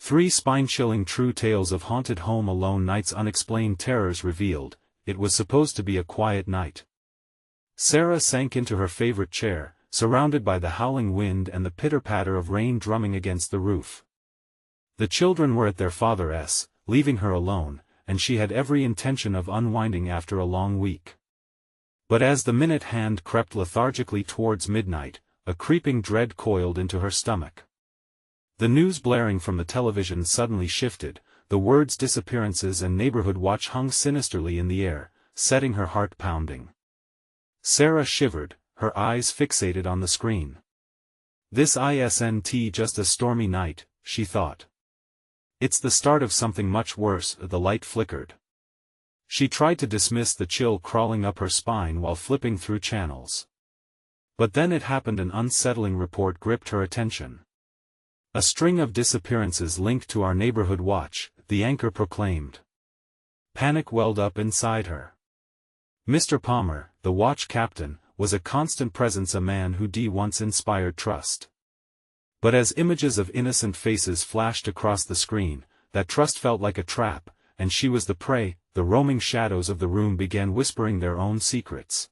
3 spine-chilling true tales of haunted home alone nights, unexplained terrors revealed. It was supposed to be a quiet night. Sarah sank into her favorite chair, surrounded by the howling wind and the pitter-patter of rain drumming against the roof. The children were at their father's, leaving her alone, and she had every intention of unwinding after a long week. But as the minute hand crept lethargically towards midnight, a creeping dread coiled into her stomach. The news blaring from the television suddenly shifted, the words disappearances and neighborhood watch hung sinisterly in the air, setting her heart pounding. Sarah shivered, her eyes fixated on the screen. This isn't just a stormy night, she thought. It's the start of something much worse. The light flickered. She tried to dismiss the chill crawling up her spine while flipping through channels. But then it happened. An unsettling report gripped her attention. A string of disappearances linked to our neighborhood watch, the anchor proclaimed. Panic welled up inside her. Mr. Palmer, the watch captain, was a constant presence, a man who once inspired trust. But as images of innocent faces flashed across the screen, that trust felt like a trap, and she was the prey. The roaming shadows of the room began whispering their own secrets.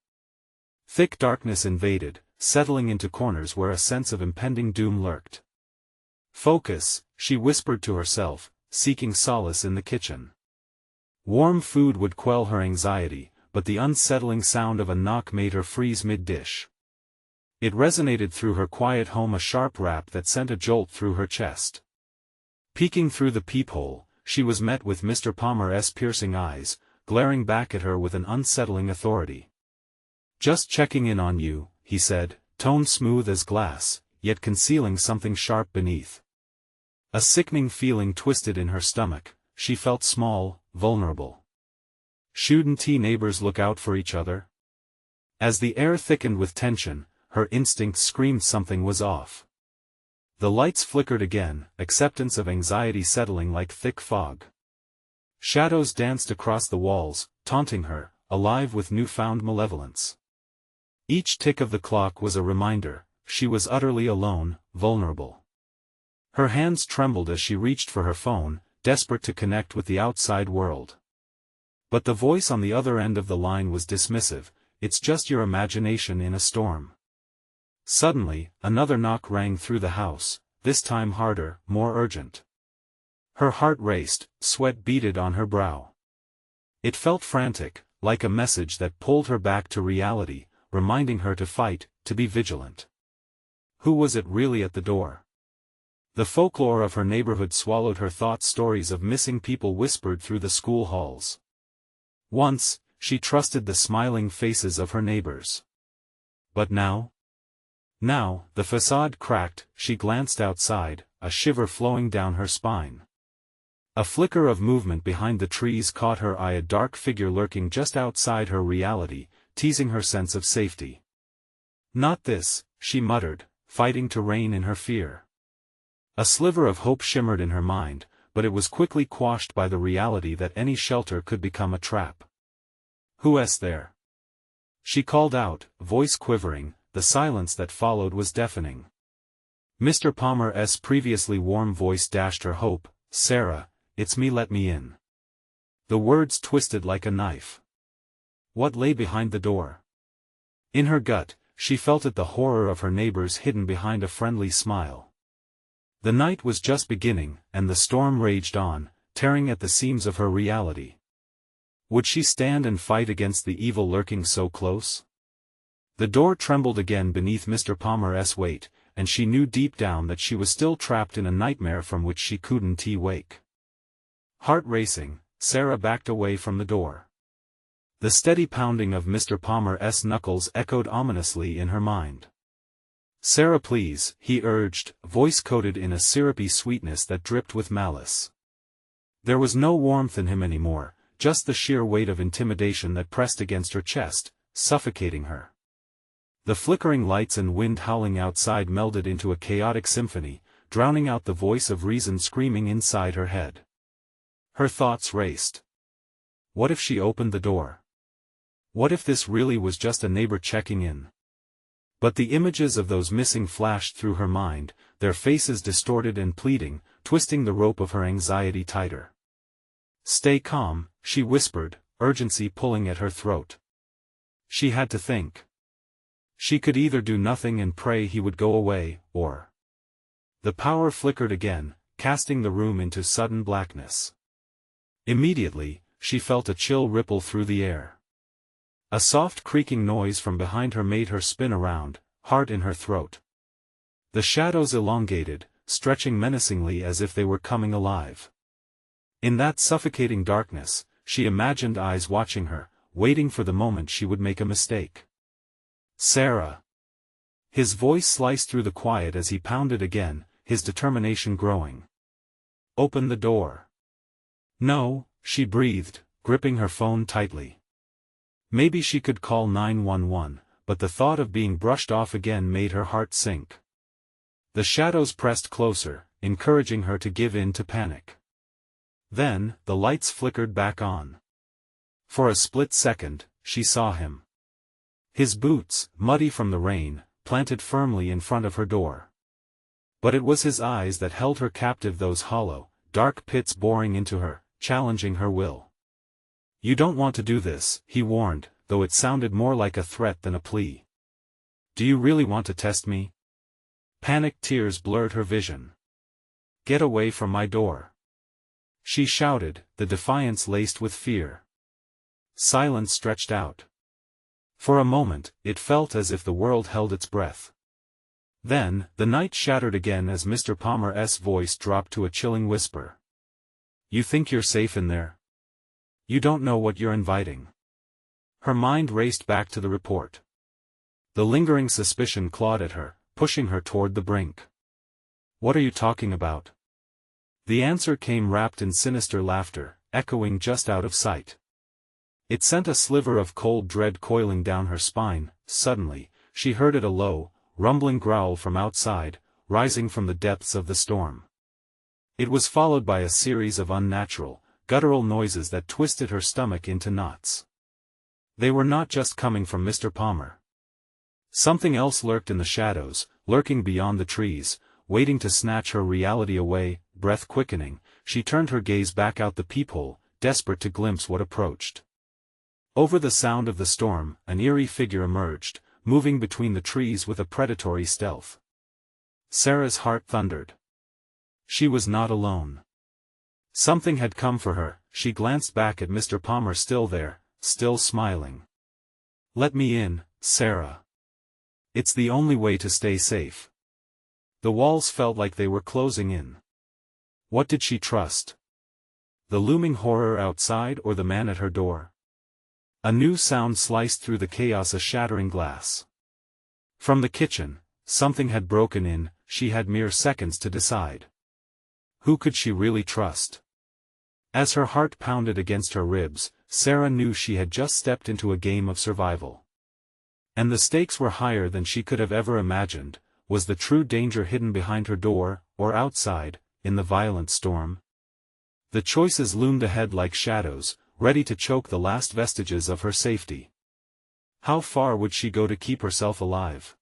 Thick darkness invaded, settling into corners where a sense of impending doom lurked. Focus, she whispered to herself, seeking solace in the kitchen. Warm food would quell her anxiety, but the unsettling sound of a knock made her freeze mid-dish. It resonated through her quiet home, a sharp rap that sent a jolt through her chest. Peeking through the peephole, she was met with Mr. Palmer's piercing eyes, glaring back at her with an unsettling authority. "Just checking in on you," he said, tone smooth as glass, yet concealing something sharp beneath. A sickening feeling twisted in her stomach. She felt small, vulnerable. Shouldn't neighbors look out for each other? As the air thickened with tension, her instincts screamed something was off. The lights flickered again, acceptance of anxiety settling like thick fog. Shadows danced across the walls, taunting her, alive with newfound malevolence. Each tick of the clock was a reminder, she was utterly alone, vulnerable. Her hands trembled as she reached for her phone, desperate to connect with the outside world. But the voice on the other end of the line was dismissive. "It's just your imagination in a storm." Suddenly, another knock rang through the house, this time harder, more urgent. Her heart raced, sweat beaded on her brow. It felt frantic, like a message that pulled her back to reality, reminding her to fight, to be vigilant. Who was it really at the door? The folklore of her neighborhood swallowed her thoughts. Stories of missing people whispered through the school halls. Once, she trusted the smiling faces of her neighbors. But now? Now, the facade cracked. She glanced outside, a shiver flowing down her spine. A flicker of movement behind the trees caught her eye, a dark figure lurking just outside her reality, teasing her sense of safety. "Not this," she muttered, fighting to rein in her fear. A sliver of hope shimmered in her mind, but it was quickly quashed by the reality that any shelter could become a trap. "Who's there?" She called out, voice quivering. The silence that followed was deafening. Mr. Palmer's previously warm voice dashed her hope. "Sarah, it's me, let me in." The words twisted like a knife. What lay behind the door? In her gut, she felt it, the horror of her neighbors hidden behind a friendly smile. The night was just beginning, and the storm raged on, tearing at the seams of her reality. Would she stand and fight against the evil lurking so close? The door trembled again beneath Mr. Palmer's weight, and she knew deep down that she was still trapped in a nightmare from which she couldn't wake. Heart racing, Sarah backed away from the door. The steady pounding of Mr. Palmer's knuckles echoed ominously in her mind. "Sarah, please," he urged, voice coated in a syrupy sweetness that dripped with malice. There was no warmth in him anymore, just the sheer weight of intimidation that pressed against her chest, suffocating her. The flickering lights and wind howling outside melded into a chaotic symphony, drowning out the voice of reason screaming inside her head. Her thoughts raced. What if she opened the door? What if this really was just a neighbor checking in? But the images of those missing flashed through her mind, their faces distorted and pleading, twisting the rope of her anxiety tighter. "Stay calm," she whispered, urgency pulling at her throat. She had to think. She could either do nothing and pray he would go away, or... The power flickered again, casting the room into sudden blackness. Immediately, she felt a chill ripple through the air. A soft creaking noise from behind her made her spin around, heart in her throat. The shadows elongated, stretching menacingly as if they were coming alive. In that suffocating darkness, she imagined eyes watching her, waiting for the moment she would make a mistake. "Sarah!" His voice sliced through the quiet as he pounded again, his determination growing. "Open the door." "No," she breathed, gripping her phone tightly. Maybe she could call 911, but the thought of being brushed off again made her heart sink. The shadows pressed closer, encouraging her to give in to panic. Then, the lights flickered back on. For a split second, she saw him. His boots, muddy from the rain, planted firmly in front of her door. But it was his eyes that held her captive, those hollow, dark pits boring into her, challenging her will. "You don't want to do this," he warned, though it sounded more like a threat than a plea. "Do you really want to test me?" Panicked tears blurred her vision. "Get away from my door," she shouted, the defiance laced with fear. Silence stretched out. For a moment, it felt as if the world held its breath. Then, the night shattered again as Mr. Palmer's voice dropped to a chilling whisper. "You think you're safe in there? You don't know what you're inviting." Her mind raced back to the report. The lingering suspicion clawed at her, pushing her toward the brink. "What are you talking about?" The answer came wrapped in sinister laughter, echoing just out of sight. It sent a sliver of cold dread coiling down her spine. Suddenly, she heard it, a low, rumbling growl from outside, rising from the depths of the storm. It was followed by a series of unnatural, guttural noises that twisted her stomach into knots. They were not just coming from Mr. Palmer. Something else lurked in the shadows, lurking beyond the trees, waiting to snatch her reality away. Breath quickening, she turned her gaze back out the peephole, desperate to glimpse what approached. Over the sound of the storm, an eerie figure emerged, moving between the trees with a predatory stealth. Sarah's heart thundered. She was not alone. Something had come for her. She glanced back at Mr. Palmer, still there, still smiling. "Let me in, Sarah. It's the only way to stay safe." The walls felt like they were closing in. What did she trust? The looming horror outside or the man at her door? A new sound sliced through the chaos, a shattering glass. From the kitchen, something had broken in. She had mere seconds to decide. Who could she really trust? As her heart pounded against her ribs, Sarah knew she had just stepped into a game of survival. And the stakes were higher than she could have ever imagined. Was the true danger hidden behind her door, or outside, in the violent storm? The choices loomed ahead like shadows, ready to choke the last vestiges of her safety. How far would she go to keep herself alive?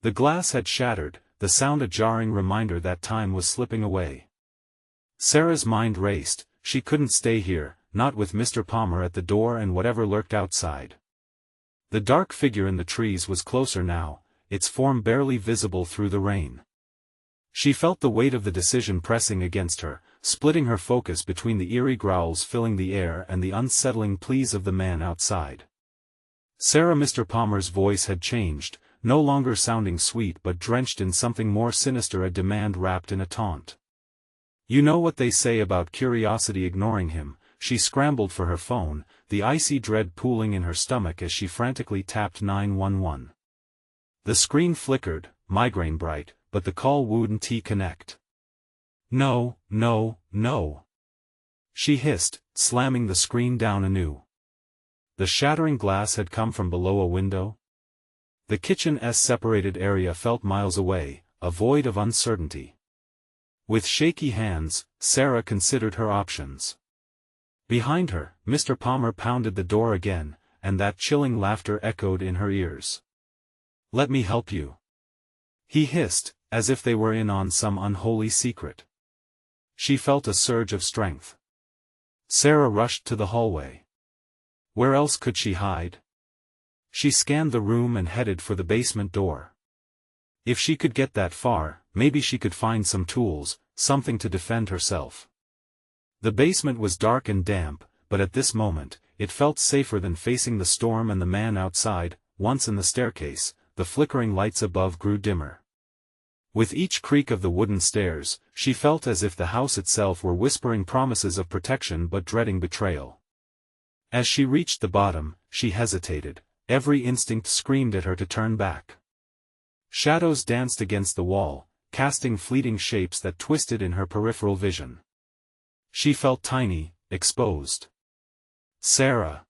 The glass had shattered, the sound a jarring reminder that time was slipping away. Sarah's mind raced. She couldn't stay here, not with Mr. Palmer at the door and whatever lurked outside. The dark figure in the trees was closer now, its form barely visible through the rain. She felt the weight of the decision pressing against her, splitting her focus between the eerie growls filling the air and the unsettling pleas of the man outside. "Sarah," Mr. Palmer's voice had changed, no longer sounding sweet but drenched in something more sinister, a demand wrapped in a taunt. "You know what they say about curiosity ignoring him." She scrambled for her phone, the icy dread pooling in her stomach as she frantically tapped 911. The screen flickered, migraine bright, but the call wouldn't connect. "No, no, no," she hissed, slamming the screen down anew. The shattering glass had come from below a window. The kitchen's separated area felt miles away, a void of uncertainty. With shaky hands, Sarah considered her options. Behind her, Mr. Palmer pounded the door again, and that chilling laughter echoed in her ears. "Let me help you," he hissed, as if they were in on some unholy secret. She felt a surge of strength. Sarah rushed to the hallway. Where else could she hide? She scanned the room and headed for the basement door. If she could get that far, maybe she could find some tools, something to defend herself. The basement was dark and damp, but at this moment, it felt safer than facing the storm and the man outside. Once in the staircase, the flickering lights above grew dimmer. With each creak of the wooden stairs, she felt as if the house itself were whispering promises of protection but dreading betrayal. As she reached the bottom, she hesitated. Every instinct screamed at her to turn back. Shadows danced against the wall, casting fleeting shapes that twisted in her peripheral vision. She felt tiny, exposed. Sarah!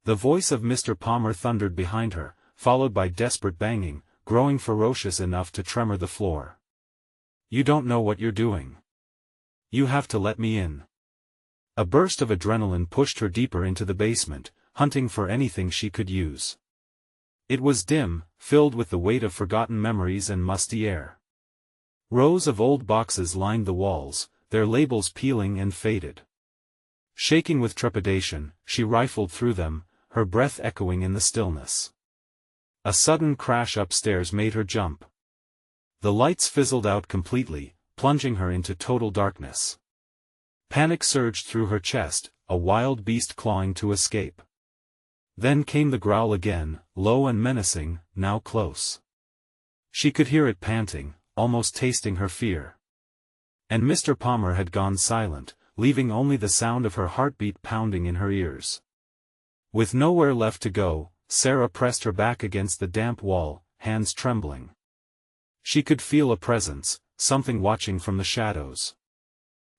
The voice of Mr. Palmer thundered behind her, followed by desperate banging, growing ferocious enough to tremor the floor. You don't know what you're doing. You have to let me in. A burst of adrenaline pushed her deeper into the basement, hunting for anything she could use. It was dim, filled with the weight of forgotten memories and musty air. Rows of old boxes lined the walls, their labels peeling and faded. Shaking with trepidation, she rifled through them, her breath echoing in the stillness. A sudden crash upstairs made her jump. The lights fizzled out completely, plunging her into total darkness. Panic surged through her chest, a wild beast clawing to escape. Then came the growl again, low and menacing, now close. She could hear it panting, almost tasting her fear. And Mr. Palmer had gone silent, leaving only the sound of her heartbeat pounding in her ears. With nowhere left to go, Sarah pressed her back against the damp wall, hands trembling. She could feel a presence, something watching from the shadows.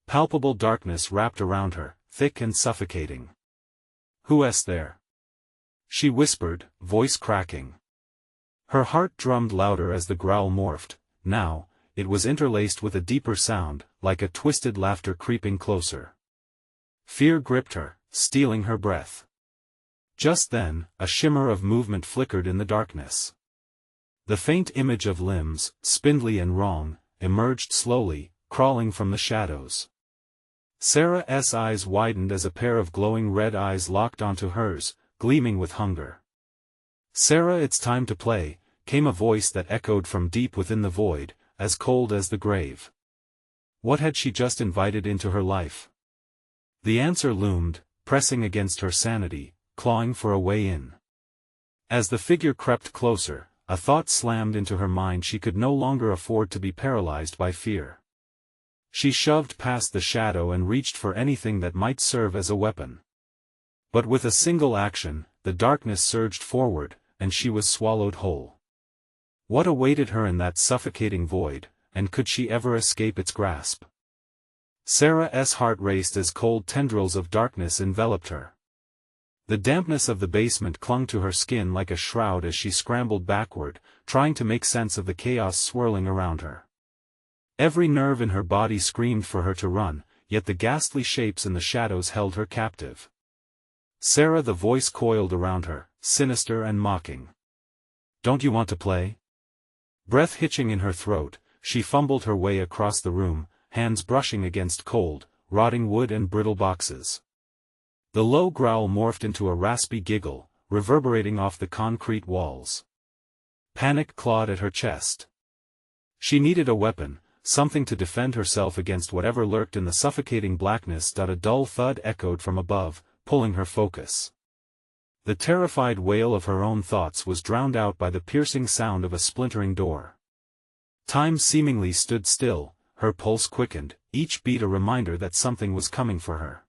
Palpable darkness wrapped around her, thick and suffocating. "Who's there?" she whispered, voice cracking. Her heart drummed louder as the growl morphed. Now, it was interlaced with a deeper sound, like a twisted laughter creeping closer. Fear gripped her, stealing her breath. Just then, a shimmer of movement flickered in the darkness. The faint image of limbs, spindly and wrong, emerged slowly, crawling from the shadows. Sarah's eyes widened as a pair of glowing red eyes locked onto hers, gleaming with hunger. "Sarah, it's time to play," came a voice that echoed from deep within the void, as cold as the grave. What had she just invited into her life? The answer loomed, pressing against her sanity, clawing for a way in. As the figure crept closer, a thought slammed into her mind: she could no longer afford to be paralyzed by fear. She shoved past the shadow and reached for anything that might serve as a weapon. But with a single action, the darkness surged forward, and she was swallowed whole. What awaited her in that suffocating void, and could she ever escape its grasp? Sarah's heart raced as cold tendrils of darkness enveloped her. The dampness of the basement clung to her skin like a shroud as she scrambled backward, trying to make sense of the chaos swirling around her. Every nerve in her body screamed for her to run, yet the ghastly shapes in the shadows held her captive. "Sarah," the voice coiled around her, sinister and mocking. "Don't you want to play?" Breath hitching in her throat, she fumbled her way across the room, hands brushing against cold, rotting wood and brittle boxes. The low growl morphed into a raspy giggle, reverberating off the concrete walls. Panic clawed at her chest. She needed a weapon, something to defend herself against whatever lurked in the suffocating blackness. A dull thud echoed from above, pulling her focus. The terrified wail of her own thoughts was drowned out by the piercing sound of a splintering door. Time seemingly stood still, her pulse quickened, each beat a reminder that something was coming for her.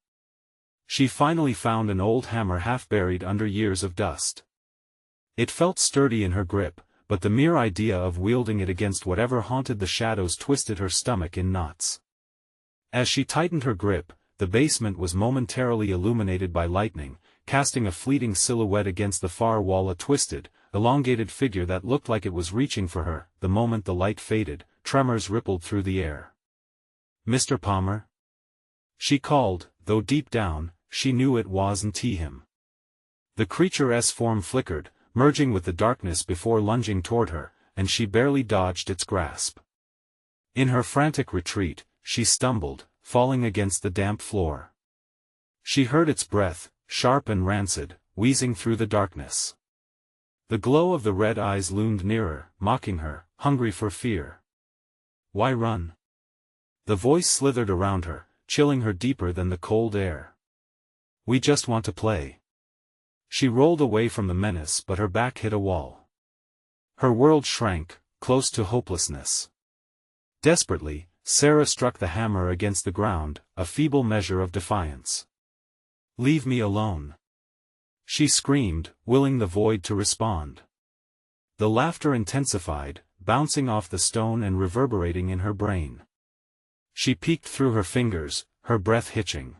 She finally found an old hammer half buried under years of dust. It felt sturdy in her grip, but the mere idea of wielding it against whatever haunted the shadows twisted her stomach in knots. As she tightened her grip, the basement was momentarily illuminated by lightning, casting a fleeting silhouette against the far wall, a twisted, elongated figure that looked like it was reaching for her. The moment the light faded, tremors rippled through the air. "Mr. Palmer?" she called, though deep down, she knew it wasn't him. The creature's form flickered, merging with the darkness before lunging toward her, and she barely dodged its grasp. In her frantic retreat, she stumbled, falling against the damp floor. She heard its breath, sharp and rancid, wheezing through the darkness. The glow of the red eyes loomed nearer, mocking her, hungry for fear. Why run? The voice slithered around her, chilling her deeper than the cold air. We just want to play. She rolled away from the menace, but her back hit a wall. Her world shrank, close to hopelessness. Desperately, Sarah struck the hammer against the ground, a feeble measure of defiance. Leave me alone. She screamed, willing the void to respond. The laughter intensified, bouncing off the stone and reverberating in her brain. She peeked through her fingers, her breath hitching.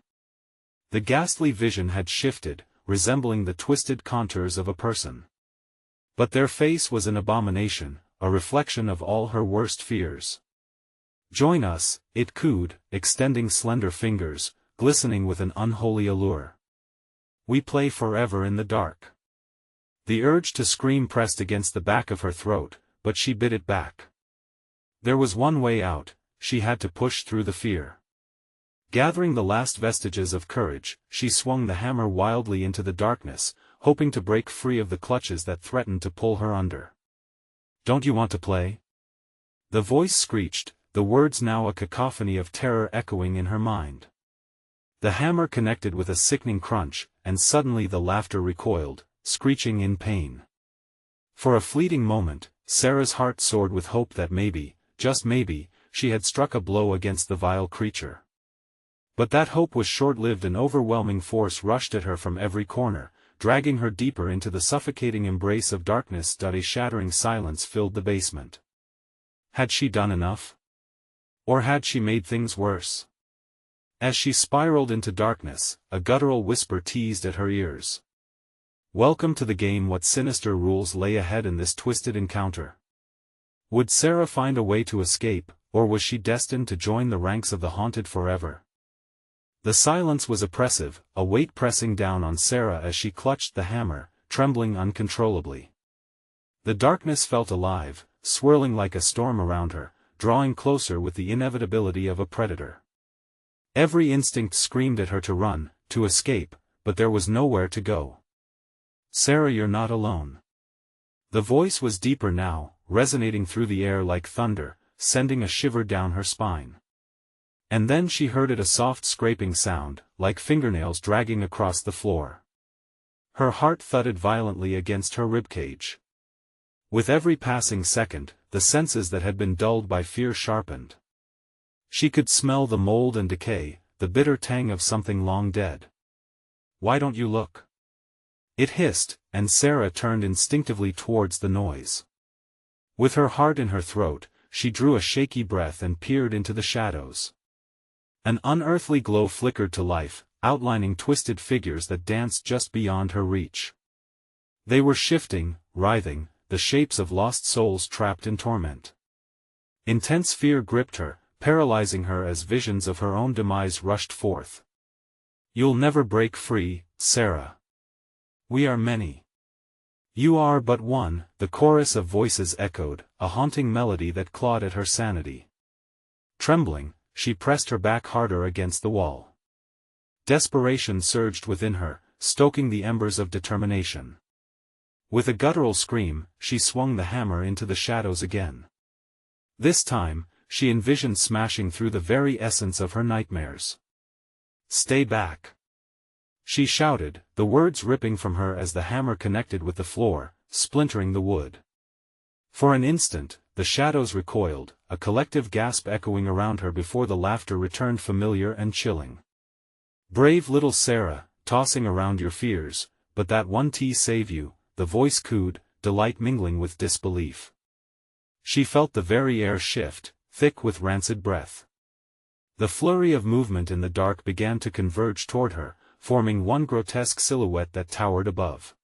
The ghastly vision had shifted, resembling the twisted contours of a person. But their face was an abomination, a reflection of all her worst fears. Join us, it cooed, extending slender fingers, glistening with an unholy allure. We play forever in the dark. The urge to scream pressed against the back of her throat, but she bit it back. There was one way out, she had to push through the fear. Gathering the last vestiges of courage, she swung the hammer wildly into the darkness, hoping to break free of the clutches that threatened to pull her under. Don't you want to play? The voice screeched, the words now a cacophony of terror echoing in her mind. The hammer connected with a sickening crunch, and suddenly the laughter recoiled, screeching in pain. For a fleeting moment, Sarah's heart soared with hope that maybe, just maybe, she had struck a blow against the vile creature. But that hope was short-lived. An overwhelming force rushed at her from every corner, dragging her deeper into the suffocating embrace of darkness. A shattering silence filled the basement. Had she done enough? Or had she made things worse? As she spiraled into darkness, a guttural whisper teased at her ears. Welcome to the game. What sinister rules lay ahead in this twisted encounter? Would Sarah find a way to escape, or was she destined to join the ranks of the haunted forever? The silence was oppressive, a weight pressing down on Sarah as she clutched the hammer, trembling uncontrollably. The darkness felt alive, swirling like a storm around her, drawing closer with the inevitability of a predator. Every instinct screamed at her to run, to escape, but there was nowhere to go. Sarah, you're not alone. The voice was deeper now, resonating through the air like thunder, sending a shiver down her spine. And then she heard it, a soft scraping sound, like fingernails dragging across the floor. Her heart thudded violently against her ribcage. With every passing second, the senses that had been dulled by fear sharpened. She could smell the mold and decay, the bitter tang of something long dead. Why don't you look? It hissed, and Sarah turned instinctively towards the noise. With her heart in her throat, she drew a shaky breath and peered into the shadows. An unearthly glow flickered to life, outlining twisted figures that danced just beyond her reach. They were shifting, writhing, the shapes of lost souls trapped in torment. Intense fear gripped her, paralyzing her as visions of her own demise rushed forth. You'll never break free, Sarah. We are many. You are but one, the chorus of voices echoed, a haunting melody that clawed at her sanity. Trembling, she pressed her back harder against the wall. Desperation surged within her, stoking the embers of determination. With a guttural scream, she swung the hammer into the shadows again. This time, she envisioned smashing through the very essence of her nightmares. Stay back! She shouted, the words ripping from her as the hammer connected with the floor, splintering the wood. For an instant, the shadows recoiled, a collective gasp echoing around her before the laughter returned, familiar and chilling. Brave little Sarah, tossing around your fears, but that one save you, the voice cooed, delight mingling with disbelief. She felt the very air shift, thick with rancid breath. The flurry of movement in the dark began to converge toward her, forming one grotesque silhouette that towered above.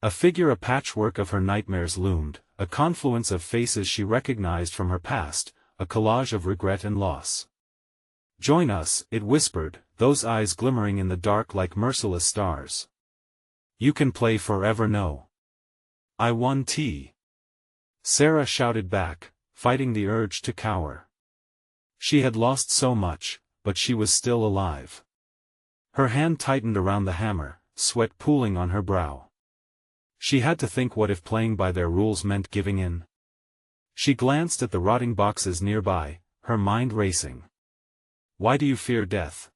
A figure, a patchwork of her nightmares loomed, a confluence of faces she recognized from her past, a collage of regret and loss. Join us, it whispered, those eyes glimmering in the dark like merciless stars. You can play forever. No. I won. Sarah shouted back, fighting the urge to cower. She had lost so much, but she was still alive. Her hand tightened around the hammer, sweat pooling on her brow. She had to think, what if playing by their rules meant giving in? She glanced at the rotting boxes nearby, her mind racing. "Why do you fear death?"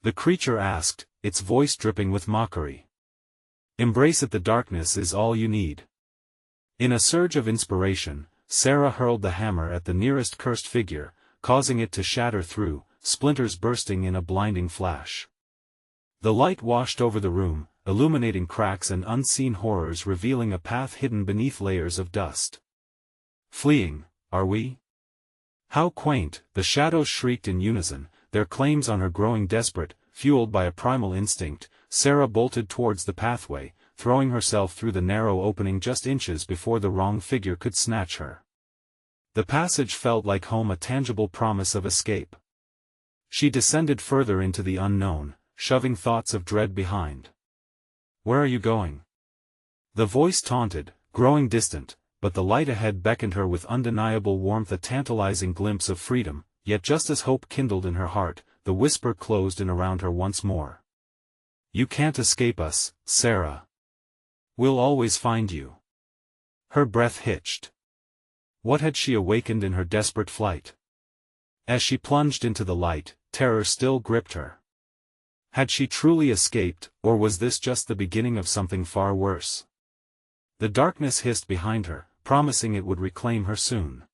the creature asked, its voice dripping with mockery. "Embrace it, the darkness is all you need." In a surge of inspiration, Sarah hurled the hammer at the nearest cursed figure, causing it to shatter through, splinters bursting in a blinding flash. The light washed over the room, illuminating cracks and unseen horrors, revealing a path hidden beneath layers of dust. "Fleeing, are we?" How quaint, the shadows shrieked in unison, their claims on her growing desperate. Fueled by a primal instinct, Sarah bolted towards the pathway, throwing herself through the narrow opening just inches before the wrong figure could snatch her. The passage felt like home, a tangible promise of escape. She descended further into the unknown, shoving thoughts of dread behind. "Where are you going?" the voice taunted, growing distant, but the light ahead beckoned her with undeniable warmth, a tantalizing glimpse of freedom. Yet just as hope kindled in her heart, the whisper closed in around her once more. "You can't escape us, Sarah. We'll always find you." Her breath hitched. What had she awakened in her desperate flight? As she plunged into the light, terror still gripped her. Had she truly escaped, or was this just the beginning of something far worse? The darkness hissed behind her, promising it would reclaim her soon.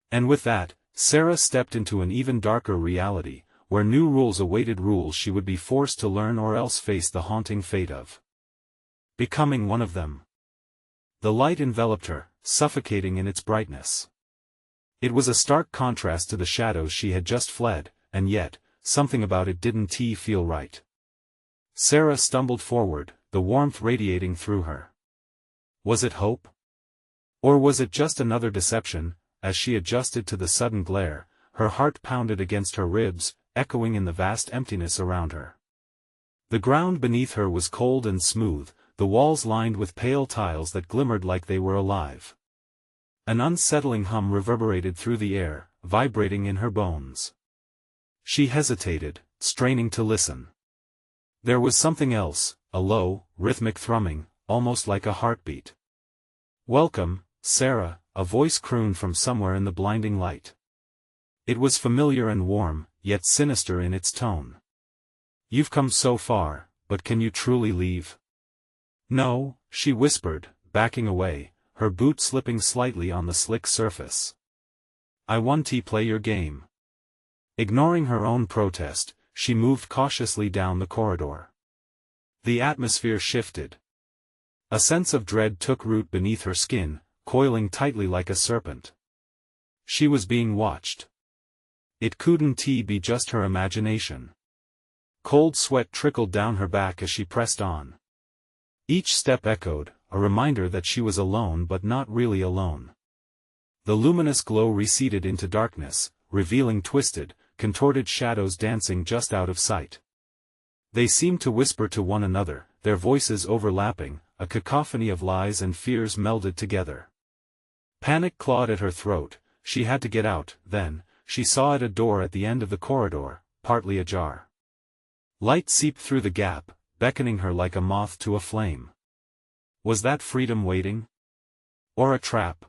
And with that, Sarah stepped into an even darker reality, where new rules awaited, rules she would be forced to learn or else face the haunting fate of becoming one of them. The light enveloped her, suffocating in its brightness. It was a stark contrast to the shadows she had just fled, and yet, something about it didn't feel right. Sarah stumbled forward, the warmth radiating through her. Was it hope? Or was it just another deception? As she adjusted to the sudden glare, her heart pounded against her ribs, echoing in the vast emptiness around her. The ground beneath her was cold and smooth, the walls lined with pale tiles that glimmered like they were alive. An unsettling hum reverberated through the air, vibrating in her bones. She hesitated, straining to listen. There was something else, a low, rhythmic thrumming, almost like a heartbeat. "Welcome, Sarah," a voice crooned from somewhere in the blinding light. It was familiar and warm, yet sinister in its tone. "You've come so far, but can you truly leave?" "No," she whispered, backing away, her boot slipping slightly on the slick surface. "I want to play your game." Ignoring her own protest, she moved cautiously down the corridor. The atmosphere shifted. A sense of dread took root beneath her skin, coiling tightly like a serpent. She was being watched. It couldn't be just her imagination. Cold sweat trickled down her back as she pressed on. Each step echoed, a reminder that she was alone but not really alone. The luminous glow receded into darkness, revealing twisted, contorted shadows dancing just out of sight. They seemed to whisper to one another, their voices overlapping, a cacophony of lies and fears melded together. Panic clawed at her throat. She had to get out. Then, she saw a door at the end of the corridor, partly ajar. Light seeped through the gap, beckoning her like a moth to a flame. Was that freedom waiting? Or a trap?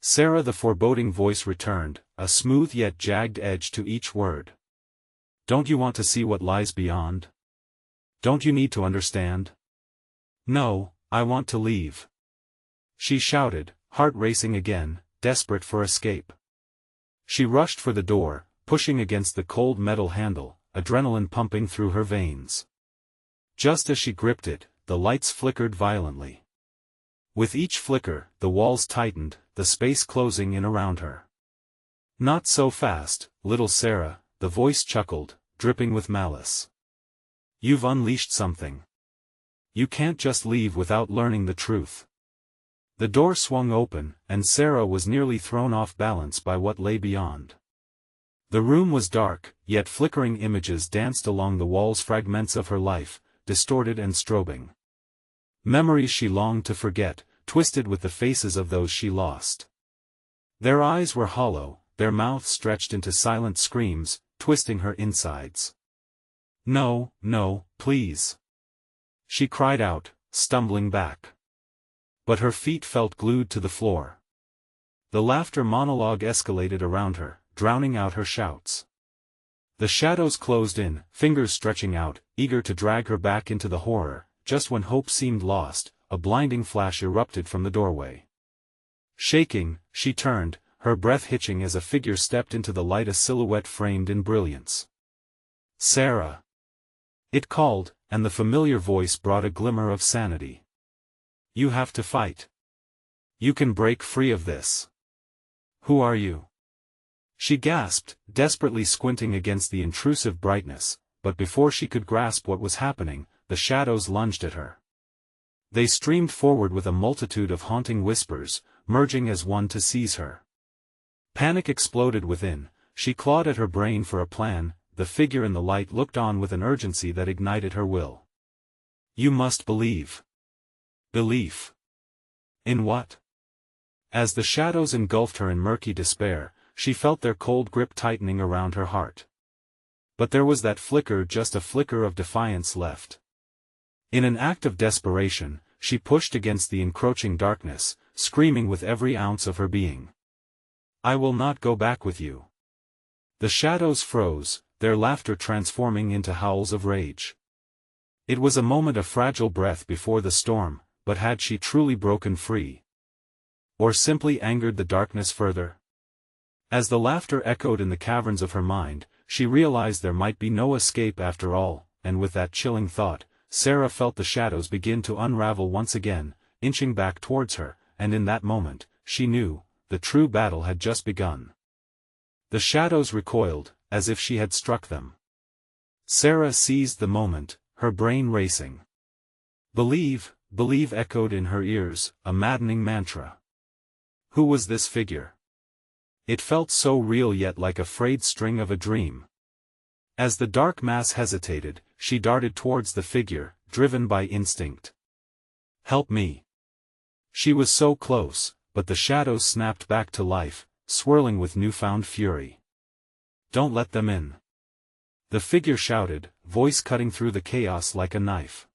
Sarah, the foreboding voice returned, a smooth yet jagged edge to each word. "Don't you want to see what lies beyond? Don't you need to understand?" "No, I want to leave," she shouted, heart racing again, desperate for escape. She rushed for the door, pushing against the cold metal handle, adrenaline pumping through her veins. Just as she gripped it, the lights flickered violently. With each flicker, the walls tightened, the space closing in around her. "Not so fast, little Sarah," the voice chuckled, dripping with malice. "You've unleashed something. You can't just leave without learning the truth." The door swung open, and Sarah was nearly thrown off balance by what lay beyond. The room was dark, yet flickering images danced along the walls, fragments of her life, distorted and strobing. Memories she longed to forget, twisted with the faces of those she lost. Their eyes were hollow, their mouths stretched into silent screams, twisting her insides. "No, no, please!" she cried out, stumbling back. But her feet felt glued to the floor. The laughter monologue escalated around her, drowning out her shouts. The shadows closed in, fingers stretching out, eager to drag her back into the horror. Just when hope seemed lost, a blinding flash erupted from the doorway. Shaking, she turned, her breath hitching as a figure stepped into the light, a silhouette framed in brilliance. "Sarah!" it called, and the familiar voice brought a glimmer of sanity. "You have to fight. You can break free of this. Who are you?" she gasped, desperately squinting against the intrusive brightness, but before she could grasp what was happening, the shadows lunged at her. They streamed forward with a multitude of haunting whispers, merging as one to seize her. Panic exploded within. She clawed at her brain for a plan. The figure in the light looked on with an urgency that ignited her will. "You must believe." Belief. In what? As the shadows engulfed her in murky despair, she felt their cold grip tightening around her heart. But there was that flicker, just a flicker of defiance left. In an act of desperation, she pushed against the encroaching darkness, screaming with every ounce of her being. "I will not go back with you." The shadows froze, their laughter transforming into howls of rage. It was a moment of fragile breath before the storm, but had she truly broken free? Or simply angered the darkness further? As the laughter echoed in the caverns of her mind, she realized there might be no escape after all, and with that chilling thought, Sarah felt the shadows begin to unravel once again, inching back towards her, and in that moment, she knew, the true battle had just begun. The shadows recoiled, as if she had struck them. Sarah seized the moment, her brain racing. "Believe, believe" echoed in her ears, a maddening mantra. Who was this figure? It felt so real yet like a frayed string of a dream. As the dark mass hesitated, she darted towards the figure, driven by instinct. "Help me!" She was so close, but the shadows snapped back to life, swirling with newfound fury. "Don't let them in!" the figure shouted, voice cutting through the chaos like a knife.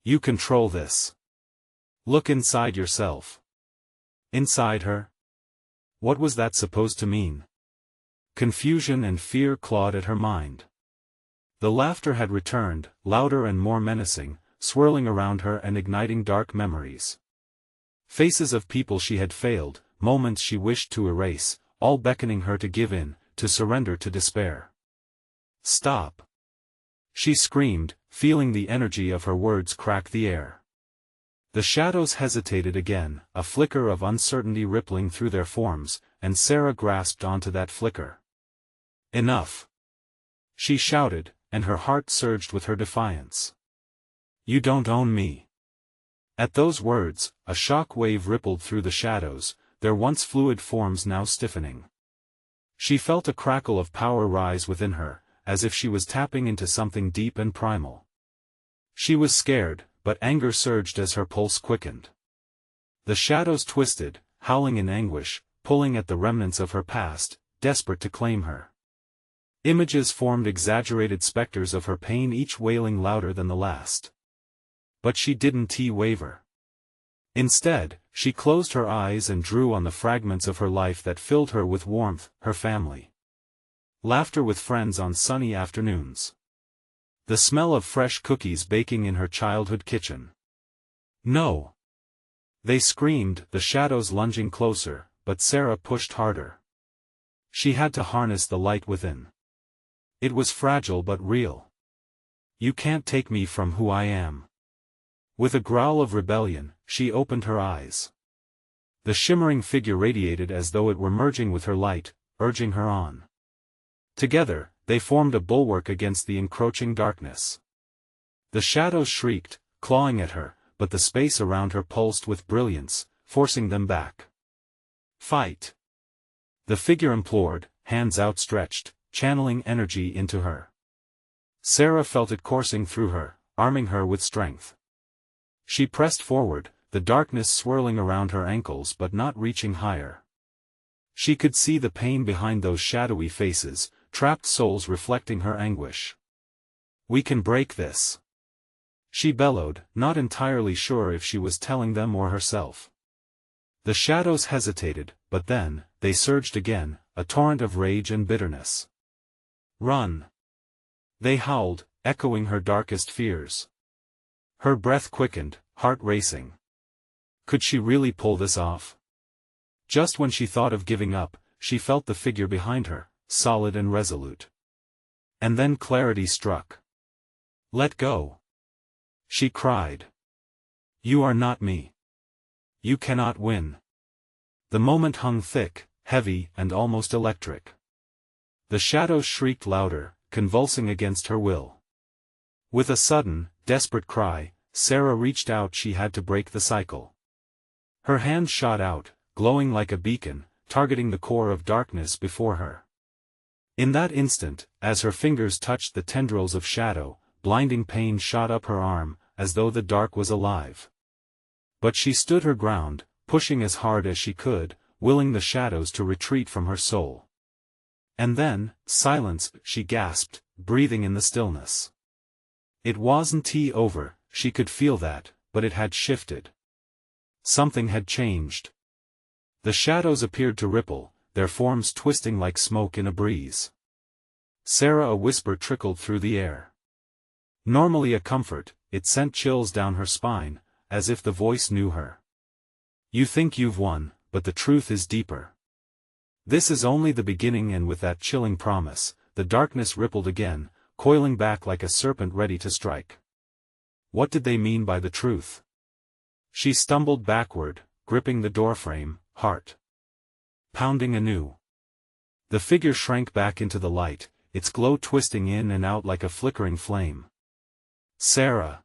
"You control this. Look inside yourself." Inside her? What was that supposed to mean? Confusion and fear clawed at her mind. The laughter had returned, louder and more menacing, swirling around her and igniting dark memories. Faces of people she had failed, moments she wished to erase, all beckoning her to give in, to surrender to despair. "Stop!" she screamed, feeling the energy of her words crack the air. The shadows hesitated again, a flicker of uncertainty rippling through their forms, and Sarah grasped onto that flicker. "Enough!" she shouted, and her heart surged with her defiance. "You don't own me." At those words, a shock wave rippled through the shadows, their once fluid forms now stiffening. She felt a crackle of power rise within her, as if she was tapping into something deep and primal. She was scared, but anger surged as her pulse quickened. The shadows twisted, howling in anguish, pulling at the remnants of her past, desperate to claim her. Images formed exaggerated specters of her pain, each wailing louder than the last. But she didn't waver. Instead, she closed her eyes and drew on the fragments of her life that filled her with warmth, her family. Laughter with friends on sunny afternoons. The smell of fresh cookies baking in her childhood kitchen. "No!" they screamed, the shadows lunging closer, but Sarah pushed harder. She had to harness the light within. It was fragile but real. "You can't take me from who I am." With a growl of rebellion, she opened her eyes. The shimmering figure radiated as though it were merging with her light, urging her on. Together, they formed a bulwark against the encroaching darkness. The shadows shrieked, clawing at her, but the space around her pulsed with brilliance, forcing them back. "Fight!" the figure implored, hands outstretched, channeling energy into her. Sarah felt it coursing through her, arming her with strength. She pressed forward, the darkness swirling around her ankles but not reaching higher. She could see the pain behind those shadowy faces, trapped souls reflecting her anguish. "We can break this," she bellowed, not entirely sure if she was telling them or herself. The shadows hesitated, but then, they surged again, a torrent of rage and bitterness. "Run!" they howled, echoing her darkest fears. Her breath quickened, heart racing. Could she really pull this off? Just when she thought of giving up, she felt the figure behind her, solid and resolute. And then clarity struck. "Let go!" she cried. "You are not me. You cannot win." The moment hung thick, heavy, and almost electric. The shadows shrieked louder, convulsing against her will. With a sudden, desperate cry, Sarah reached out. She had to break the cycle. Her hand shot out, glowing like a beacon, targeting the core of darkness before her. In that instant, as her fingers touched the tendrils of shadow, blinding pain shot up her arm, as though the dark was alive. But she stood her ground, pushing as hard as she could, willing the shadows to retreat from her soul. And then, silence, she gasped, breathing in the stillness. It wasn't over, she could feel that, but it had shifted. Something had changed. The shadows appeared to ripple, their forms twisting like smoke in a breeze. "Sarah," a whisper trickled through the air. Normally a comfort, it sent chills down her spine, as if the voice knew her. "You think you've won, but the truth is deeper. This is only the beginning." And with that chilling promise, the darkness rippled again, coiling back like a serpent ready to strike. What did they mean by the truth? She stumbled backward, gripping the doorframe, heart pounding anew. The figure shrank back into the light, its glow twisting in and out like a flickering flame. "Sarah!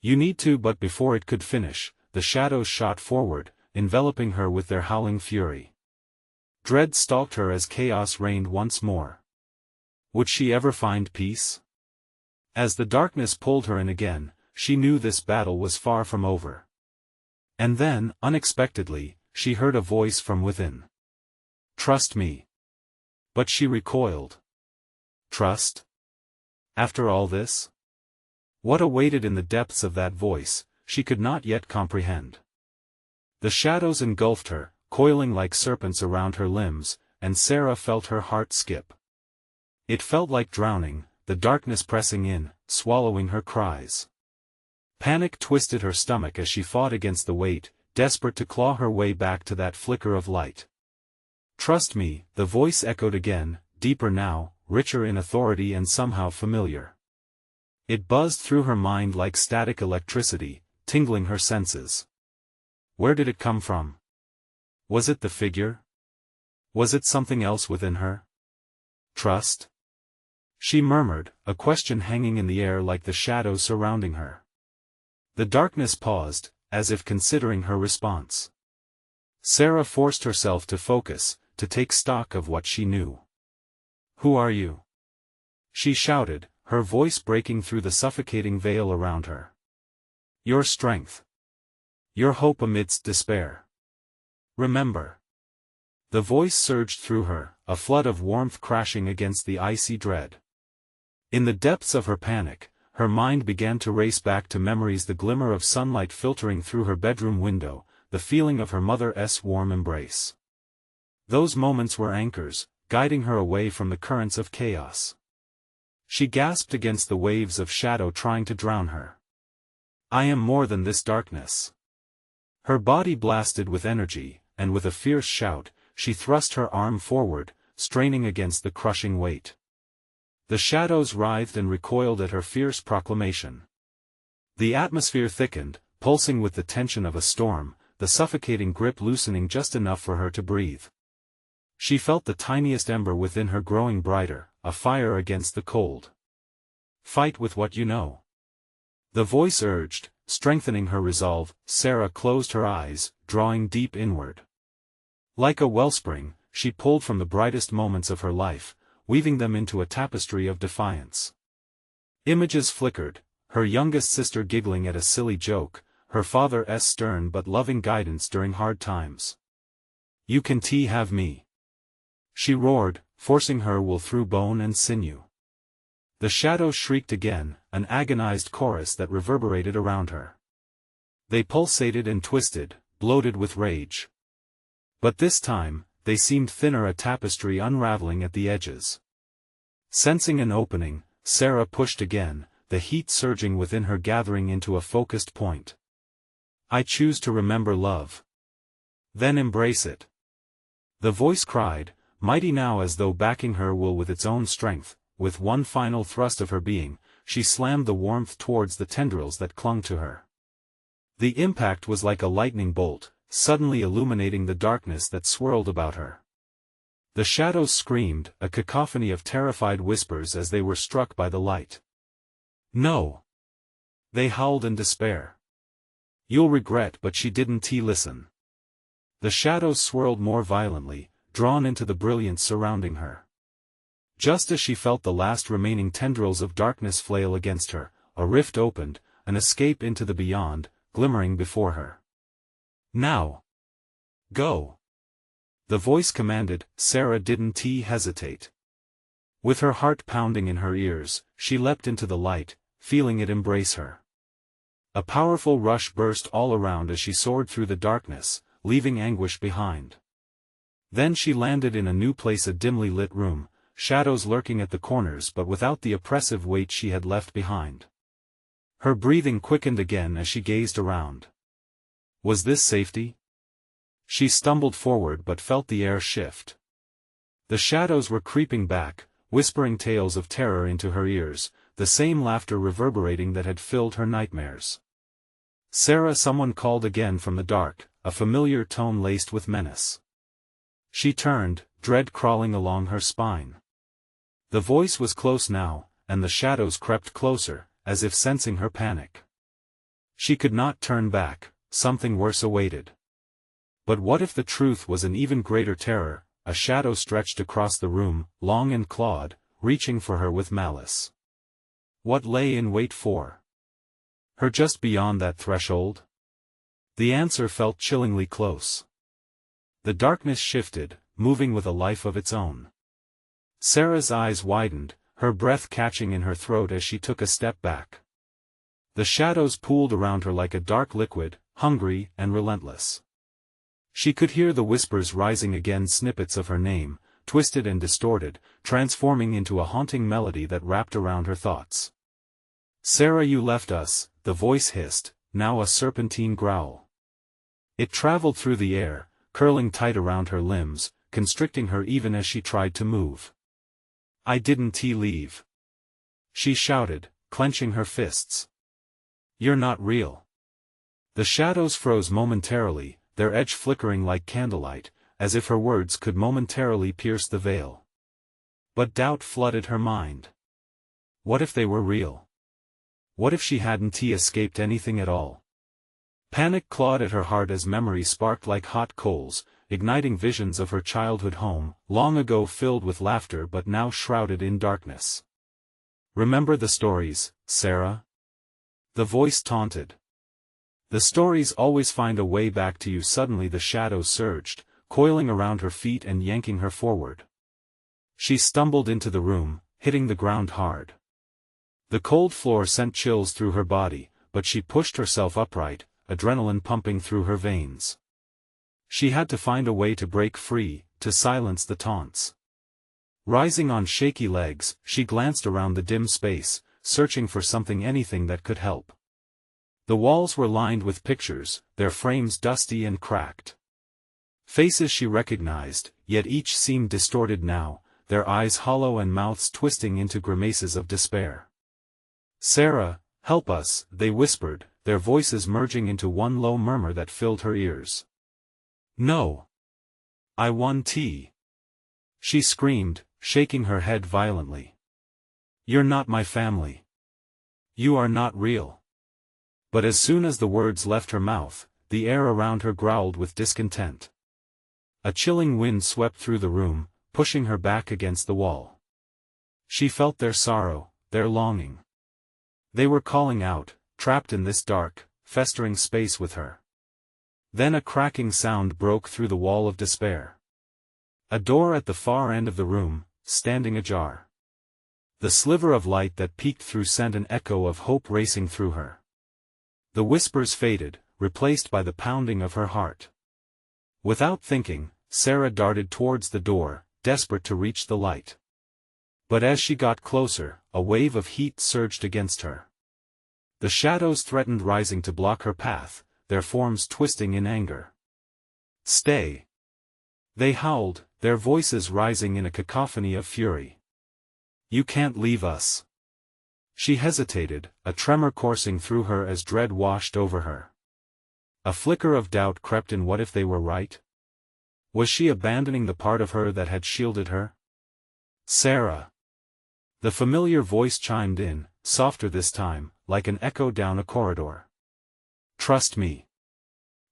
You need to." But before it could finish, the shadows shot forward, enveloping her with their howling fury. Dread stalked her as chaos reigned once more. Would she ever find peace? As the darkness pulled her in again, she knew this battle was far from over. And then, unexpectedly, she heard a voice from within. "Trust me." But she recoiled. Trust? After all this? What awaited in the depths of that voice, she could not yet comprehend. The shadows engulfed her, coiling like serpents around her limbs, and Sarah felt her heart skip. It felt like drowning, the darkness pressing in, swallowing her cries. Panic twisted her stomach as she fought against the weight, desperate to claw her way back to that flicker of light. "Trust me," the voice echoed again, deeper now, richer in authority and somehow familiar. It buzzed through her mind like static electricity, tingling her senses. Where did it come from? Was it the figure? Was it something else within her? "Trust?" she murmured, a question hanging in the air like the shadows surrounding her. The darkness paused, as if considering her response. Sarah forced herself to focus, to take stock of what she knew. "Who are you?" she shouted, her voice breaking through the suffocating veil around her. "Your strength. Your hope amidst despair. Remember." The voice surged through her, a flood of warmth crashing against the icy dread. In the depths of her panic, her mind began to race back to memories, the glimmer of sunlight filtering through her bedroom window, the feeling of her mother's warm embrace. Those moments were anchors, guiding her away from the currents of chaos. She gasped against the waves of shadow trying to drown her. "I am more than this darkness." Her body blasted with energy, and with a fierce shout, she thrust her arm forward, straining against the crushing weight. The shadows writhed and recoiled at her fierce proclamation. The atmosphere thickened, pulsing with the tension of a storm, the suffocating grip loosening just enough for her to breathe. She felt the tiniest ember within her growing brighter, a fire against the cold. "Fight with what you know," the voice urged, strengthening her resolve. Sarah closed her eyes, drawing deep inward. Like a wellspring, she pulled from the brightest moments of her life, weaving them into a tapestry of defiance. Images flickered, her youngest sister giggling at a silly joke, her father's stern but loving guidance during hard times. You can have me. She roared, forcing her will through bone and sinew. The shadows shrieked again, an agonized chorus that reverberated around her. They pulsated and twisted, bloated with rage. But this time, they seemed thinner, a tapestry unraveling at the edges. Sensing an opening, Sarah pushed again, the heat surging within her gathering into a focused point. I choose to remember love. Then embrace it. The voice cried, mighty now as though backing her will with its own strength. With one final thrust of her being, she slammed the warmth towards the tendrils that clung to her. The impact was like a lightning bolt, suddenly illuminating the darkness that swirled about her. The shadows screamed, a cacophony of terrified whispers as they were struck by the light. No! They howled in despair. You'll regret, but she didn't listen. The shadows swirled more violently, drawn into the brilliance surrounding her. Just as she felt the last remaining tendrils of darkness flail against her, a rift opened, an escape into the beyond, glimmering before her. Now! Go! The voice commanded. Sarah didn't hesitate. With her heart pounding in her ears, she leapt into the light, feeling it embrace her. A powerful rush burst all around as she soared through the darkness, leaving anguish behind. Then she landed in a new place, a dimly lit room, shadows lurking at the corners but without the oppressive weight she had left behind. Her breathing quickened again as she gazed around. Was this safety? She stumbled forward but felt the air shift. The shadows were creeping back, whispering tales of terror into her ears, the same laughter reverberating that had filled her nightmares. Sarah, someone called again from the dark, a familiar tone laced with menace. She turned, dread crawling along her spine. The voice was close now, and the shadows crept closer, as if sensing her panic. She could not turn back, something worse awaited. But what if the truth was an even greater terror? A shadow stretched across the room, long and clawed, reaching for her with malice. What lay in wait for her just beyond that threshold? The answer felt chillingly close. The darkness shifted, moving with a life of its own. Sarah's eyes widened, her breath catching in her throat as she took a step back. The shadows pooled around her like a dark liquid, hungry and relentless. She could hear the whispers rising again, snippets of her name, twisted and distorted, transforming into a haunting melody that wrapped around her thoughts. Sarah, you left us, the voice hissed, now a serpentine growl. It traveled through the air, curling tight around her limbs, constricting her even as she tried to move. I didn't leave. She shouted, clenching her fists. You're not real. The shadows froze momentarily, their edge flickering like candlelight, as if her words could momentarily pierce the veil. But doubt flooded her mind. What if they were real? What if she hadn't escaped anything at all? Panic clawed at her heart as memory sparked like hot coals, igniting visions of her childhood home, long ago filled with laughter but now shrouded in darkness. Remember the stories, Sarah? The voice taunted. The stories always find a way back to you. Suddenly the shadows surged, coiling around her feet and yanking her forward. She stumbled into the room, hitting the ground hard. The cold floor sent chills through her body, but she pushed herself upright, adrenaline pumping through her veins. She had to find a way to break free, to silence the taunts. Rising on shaky legs, she glanced around the dim space, searching for something, anything that could help. The walls were lined with pictures, their frames dusty and cracked. Faces she recognized, yet each seemed distorted now, their eyes hollow and mouths twisting into grimaces of despair. Sarah, help us, they whispered, their voices merging into one low murmur that filled her ears. No. I won tea. She screamed, shaking her head violently. You're not my family. You are not real. But as soon as the words left her mouth, the air around her growled with discontent. A chilling wind swept through the room, pushing her back against the wall. She felt their sorrow, their longing. They were calling out, trapped in this dark, festering space with her. Then a cracking sound broke through the wall of despair. A door at the far end of the room, standing ajar. The sliver of light that peeked through sent an echo of hope racing through her. The whispers faded, replaced by the pounding of her heart. Without thinking, Sarah darted towards the door, desperate to reach the light. But as she got closer, a wave of heat surged against her. The shadows threatened rising to block her path, their forms twisting in anger. "Stay!" they howled, their voices rising in a cacophony of fury. "You can't leave us." She hesitated, a tremor coursing through her as dread washed over her. A flicker of doubt crept in. What if they were right? Was she abandoning the part of her that had shielded her? "Sarah!" The familiar voice chimed in, softer this time, like an echo down a corridor. "Trust me.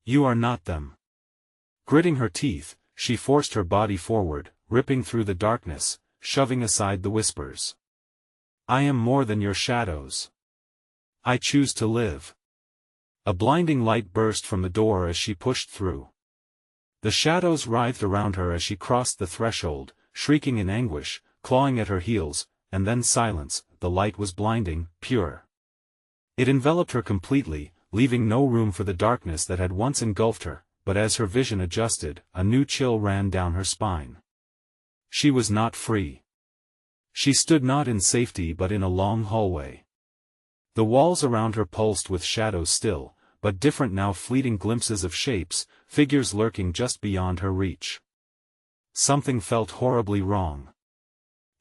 You are not them." Gritting her teeth, she forced her body forward, ripping through the darkness, shoving aside the whispers. "I am more than your shadows. I choose to live." A blinding light burst from the door as she pushed through. The shadows writhed around her as she crossed the threshold, shrieking in anguish, clawing at her heels, and then silence. The light was blinding, pure. It enveloped her completely, leaving no room for the darkness that had once engulfed her, but as her vision adjusted, a new chill ran down her spine. She was not free. She stood not in safety but in a long hallway. The walls around her pulsed with shadows still, but different now, fleeting glimpses of shapes, figures lurking just beyond her reach. Something felt horribly wrong.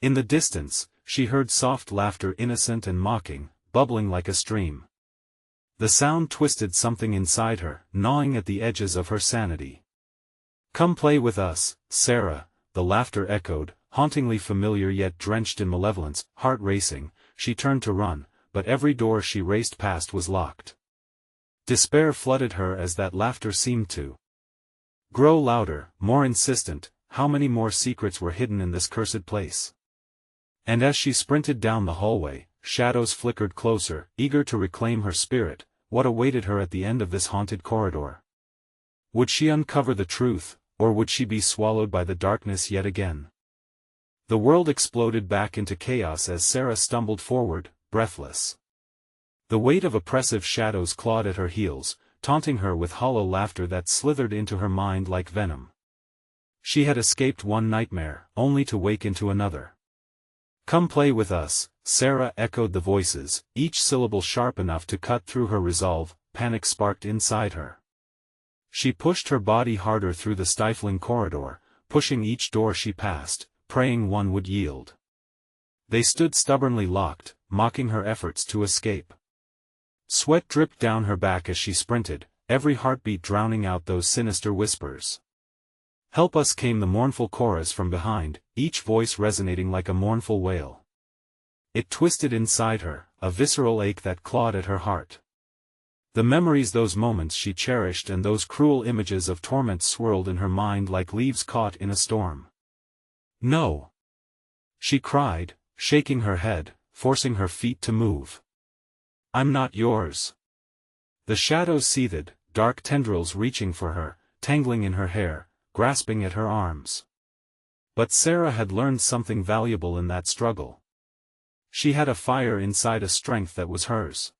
In the distance, she heard soft laughter, innocent and mocking, bubbling like a stream. The sound twisted something inside her, gnawing at the edges of her sanity. "Come play with us, Sarah," the laughter echoed, hauntingly familiar yet drenched in malevolence. Heart racing, she turned to run, but every door she raced past was locked. Despair flooded her as that laughter seemed to grow louder, more insistent. How many more secrets were hidden in this cursed place? And as she sprinted down the hallway, shadows flickered closer, eager to reclaim her spirit. What awaited her at the end of this haunted corridor? Would she uncover the truth, or would she be swallowed by the darkness yet again? The world exploded back into chaos as Sarah stumbled forward, breathless. The weight of oppressive shadows clawed at her heels, taunting her with hollow laughter that slithered into her mind like venom. She had escaped one nightmare, only to wake into another. "Come play with us, Sarah," echoed the voices, each syllable sharp enough to cut through her resolve. Panic sparked inside her. She pushed her body harder through the stifling corridor, pushing each door she passed, praying one would yield. They stood stubbornly locked, mocking her efforts to escape. Sweat dripped down her back as she sprinted, every heartbeat drowning out those sinister whispers. "Help us," came the mournful chorus from behind, each voice resonating like a mournful wail. It twisted inside her, a visceral ache that clawed at her heart. The memories, those moments she cherished, and those cruel images of torment swirled in her mind like leaves caught in a storm. "No!" she cried, shaking her head, forcing her feet to move. "I'm not yours." The shadows seethed, dark tendrils reaching for her, tangling in her hair, grasping at her arms. But Sarah had learned something valuable in that struggle. She had a fire inside, a strength that was hers.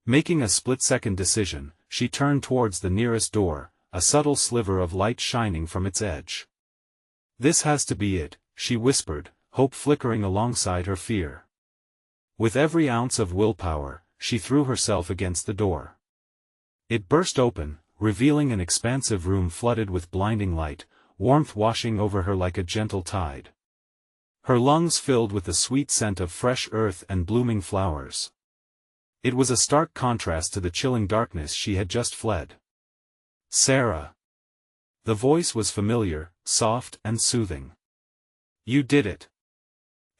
Making a split-second decision, she turned towards the nearest door, a subtle sliver of light shining from its edge. "This has to be it," she whispered, hope flickering alongside her fear. With every ounce of willpower, she threw herself against the door. It burst open, revealing an expansive room flooded with blinding light, warmth washing over her like a gentle tide. Her lungs filled with the sweet scent of fresh earth and blooming flowers. It was a stark contrast to the chilling darkness she had just fled. "Sarah." The voice was familiar, soft and soothing. "You did it."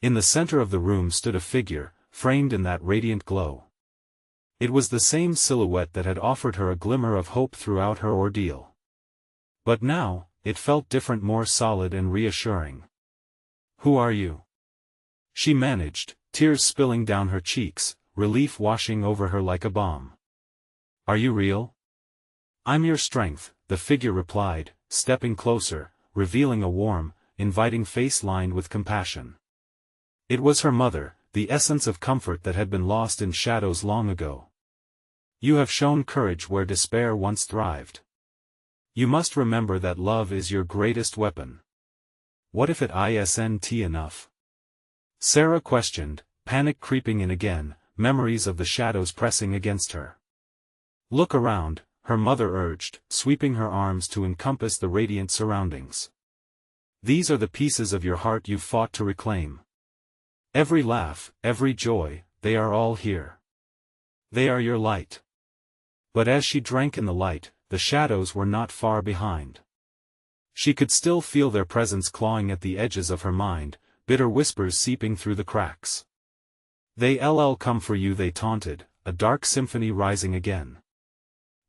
In the center of the room stood a figure, framed in that radiant glow. It was the same silhouette that had offered her a glimmer of hope throughout her ordeal. But now, it felt different, more solid and reassuring. "Who are you?" she managed, tears spilling down her cheeks, relief washing over her like a balm. "Are you real?" I'm your strength, the figure replied, stepping closer, revealing a warm, inviting face lined with compassion. It was her mother, the essence of comfort that had been lost in shadows long ago. You have shown courage where despair once thrived. You must remember that love is your greatest weapon. What if it isn't enough? Sarah questioned, panic creeping in again, memories of the shadows pressing against her. Look around, her mother urged, sweeping her arms to encompass the radiant surroundings. These are the pieces of your heart you've fought to reclaim. Every laugh, every joy, they are all here. They are your light. But as she drank in the light, the shadows were not far behind. She could still feel their presence clawing at the edges of her mind, bitter whispers seeping through the cracks. They'll come for you, they taunted, a dark symphony rising again.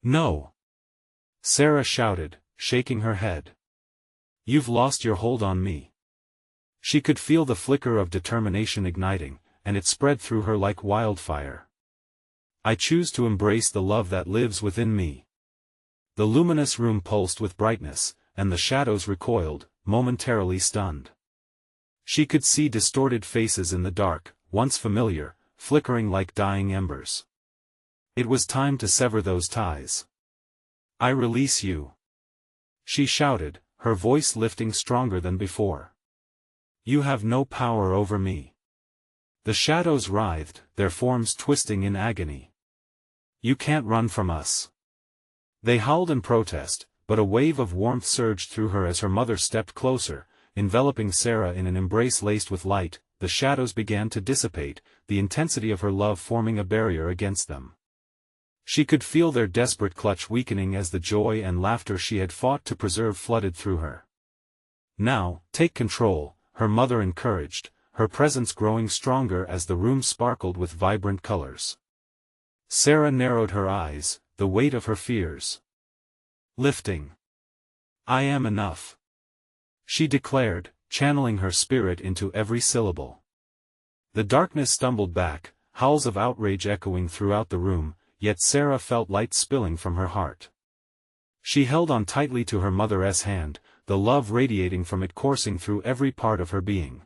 No! Sarah shouted, shaking her head. You've lost your hold on me. She could feel the flicker of determination igniting, and it spread through her like wildfire. I choose to embrace the love that lives within me. The luminous room pulsed with brightness, and the shadows recoiled, momentarily stunned. She could see distorted faces in the dark, once familiar, flickering like dying embers. It was time to sever those ties. I release you. She shouted, her voice lifting stronger than before. You have no power over me. The shadows writhed, their forms twisting in agony. You can't run from us. They howled in protest, but a wave of warmth surged through her as her mother stepped closer, enveloping Sarah in an embrace laced with light. The shadows began to dissipate, the intensity of her love forming a barrier against them. She could feel their desperate clutch weakening as the joy and laughter she had fought to preserve flooded through her. Now, take control, her mother encouraged, her presence growing stronger as the room sparkled with vibrant colors. Sarah narrowed her eyes, the weight of her fears lifting. I am enough, she declared, channeling her spirit into every syllable. The darkness stumbled back, howls of outrage echoing throughout the room, yet Sarah felt light spilling from her heart. She held on tightly to her mother's hand, the love radiating from it coursing through every part of her being.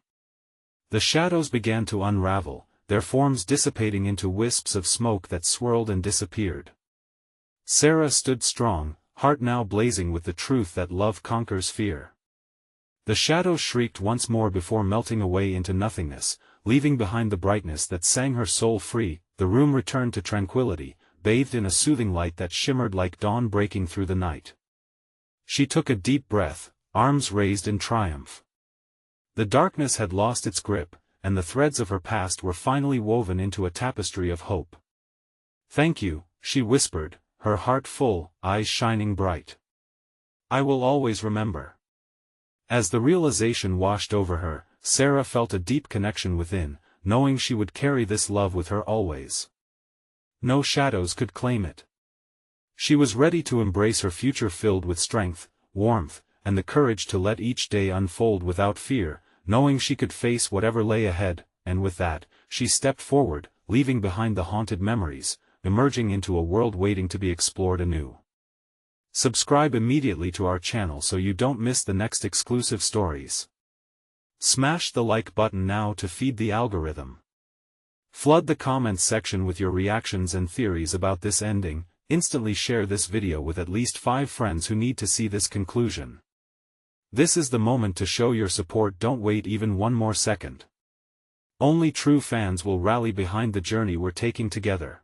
The shadows began to unravel, their forms dissipating into wisps of smoke that swirled and disappeared. Sarah stood strong, heart now blazing with the truth that love conquers fear. The shadows shrieked once more before melting away into nothingness, leaving behind the brightness that sang her soul free. The room returned to tranquility, bathed in a soothing light that shimmered like dawn breaking through the night. She took a deep breath, arms raised in triumph. The darkness had lost its grip, and the threads of her past were finally woven into a tapestry of hope. Thank you, she whispered, her heart full, eyes shining bright. I will always remember. As the realization washed over her, Sarah felt a deep connection within, knowing she would carry this love with her always. No shadows could claim it. She was ready to embrace her future filled with strength, warmth, and the courage to let each day unfold without fear, knowing she could face whatever lay ahead, and with that, she stepped forward, leaving behind the haunted memories, emerging into a world waiting to be explored anew. Subscribe immediately to our channel so you don't miss the next exclusive stories. Smash the like button now to feed the algorithm. Flood the comments section with your reactions and theories about this ending. Instantly share this video with at least 5 friends who need to see this conclusion. This is the moment to show your support. Don't wait even one more second. Only true fans will rally behind the journey we're taking together.